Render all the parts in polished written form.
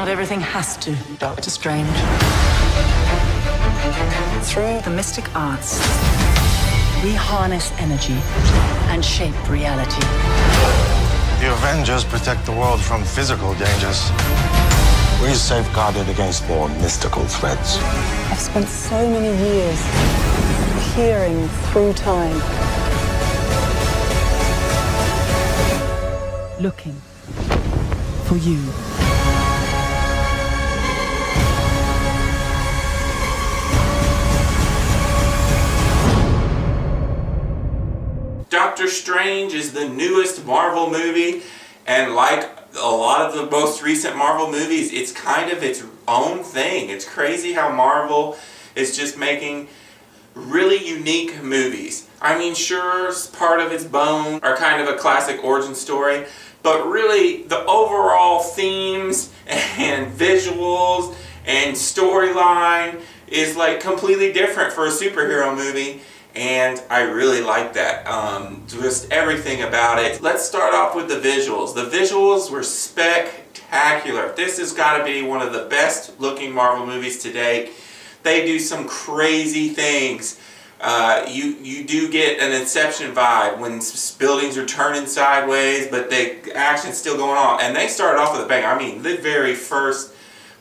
Not everything has to, Doctor Strange. Through the mystic arts, we harness energy and shape reality. The Avengers protect the world from physical dangers. We safeguard it against more mystical threats. I've spent so many years peering through time, looking for you. Doctor Strange is the newest Marvel movie, and like a lot of the most recent Marvel movies, it's kind of its own thing. It's crazy how Marvel is just making really unique movies. I mean, sure, part of its bone are kind of a classic origin story, but really the overall themes and visuals and storyline is like completely different for a superhero movie. And I really like that. Just everything about it. Let's start off with the visuals. The visuals were spectacular. This has got to be one of the best looking Marvel movies to date. They do some crazy things. You do get an Inception vibe when buildings are turning sideways, but the action's still going on. And they started off with a bang. I mean, the very first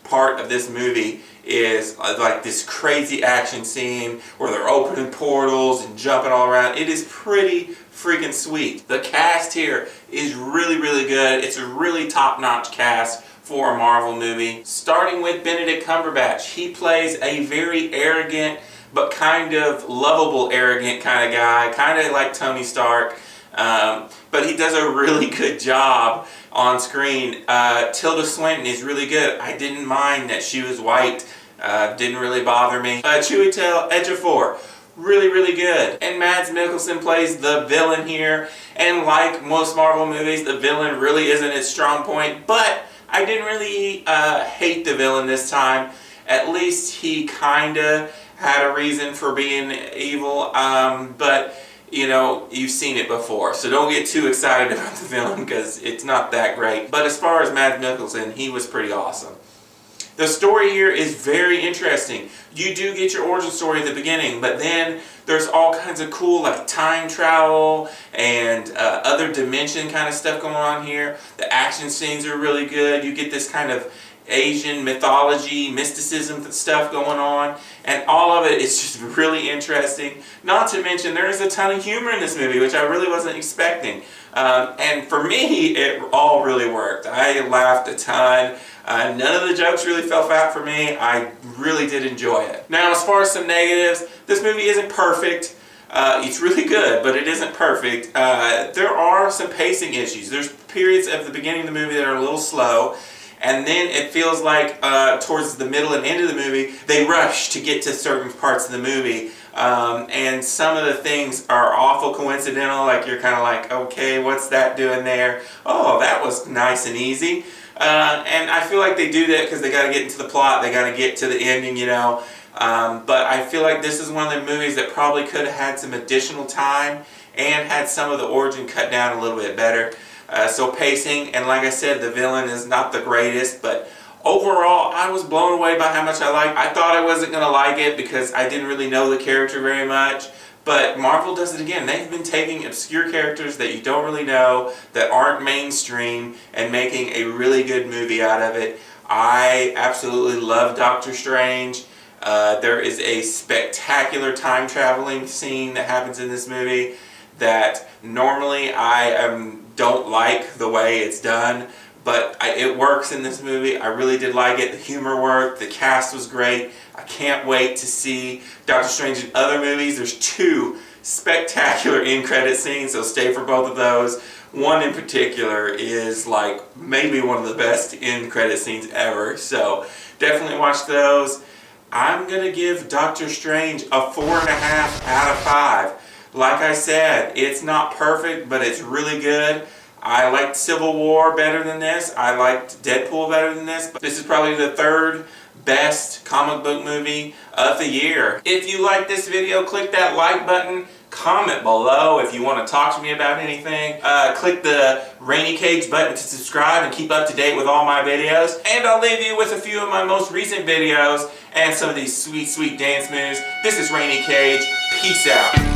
part of this movie is like this crazy action scene where they're opening portals and jumping all around. It is pretty freaking sweet. The cast here is really, really good. It's a really top-notch cast for a Marvel movie. Starting with Benedict Cumberbatch. He plays a very arrogant but kind of lovable arrogant kind of guy, kind of like Tony Stark. But he does a really good job on screen. Tilda Swinton is really good. I didn't mind that she was white. Didn't really bother me. Chiwetel Ejiofor, really, really good. And Mads Mikkelsen plays the villain here. And like most Marvel movies, the villain really isn't its strong point. But I didn't really hate the villain this time. At least he kind of had a reason for being evil. But you know, you've seen it before, so don't get too excited about the villain because it's not that great. But as far as Mads Mikkelsen, he was pretty awesome. The story here is very interesting. You do get your origin story at the beginning, but then there's all kinds of cool like time travel and other dimension kind of stuff going on here. The action scenes are really good. You get this kind of Asian mythology, mysticism stuff going on, and all of it is just really interesting. Not to mention there is a ton of humor in this movie, which I really wasn't expecting. And for me, it all really worked. I laughed a ton. None of the jokes really fell flat for me. I really did enjoy it. Now, as far as some negatives, this movie isn't perfect. It's really good, but it isn't perfect. There are some pacing issues. There's periods at the beginning of the movie that are a little slow. And then it feels like towards the middle and end of the movie, they rush to get to certain parts of the movie. And some of the things are awful coincidental, like you're kind of like, okay, what's that doing there? Oh, that was nice and easy. And I feel like they do that because they got to get into the plot, they got to get to the ending, you know. But I feel like this is one of the movies that probably could have had some additional time and had some of the origin cut down a little bit better. So pacing, and like I said, the villain is not the greatest, but overall, I was blown away by how much I liked. I thought I wasn't going to like it because I didn't really know the character very much, but Marvel does it again. They've been taking obscure characters that you don't really know, that aren't mainstream, and making a really good movie out of it. I absolutely love Doctor Strange. There is a spectacular time traveling scene that happens in this movie that normally I don't like the way it's done, but it works in this movie. I really did like it. The humor worked. The cast was great. I can't wait to see Doctor Strange in other movies. There's 2 spectacular end-credit scenes, so stay for both of those. One in particular is like maybe one of the best end-credit scenes ever, so definitely watch those. I'm going to give Doctor Strange a 4.5 out of 5. Like I said, it's not perfect, but it's really good. I liked Civil War better than this. I liked Deadpool better than this. But this is probably the third best comic book movie of the year. If you like this video, click that like button. Comment below if you want to talk to me about anything. Click the Rainy Cage button to subscribe and keep up to date with all my videos. And I'll leave you with a few of my most recent videos and some of these sweet, sweet dance moves. This is Rainy Cage. Peace out.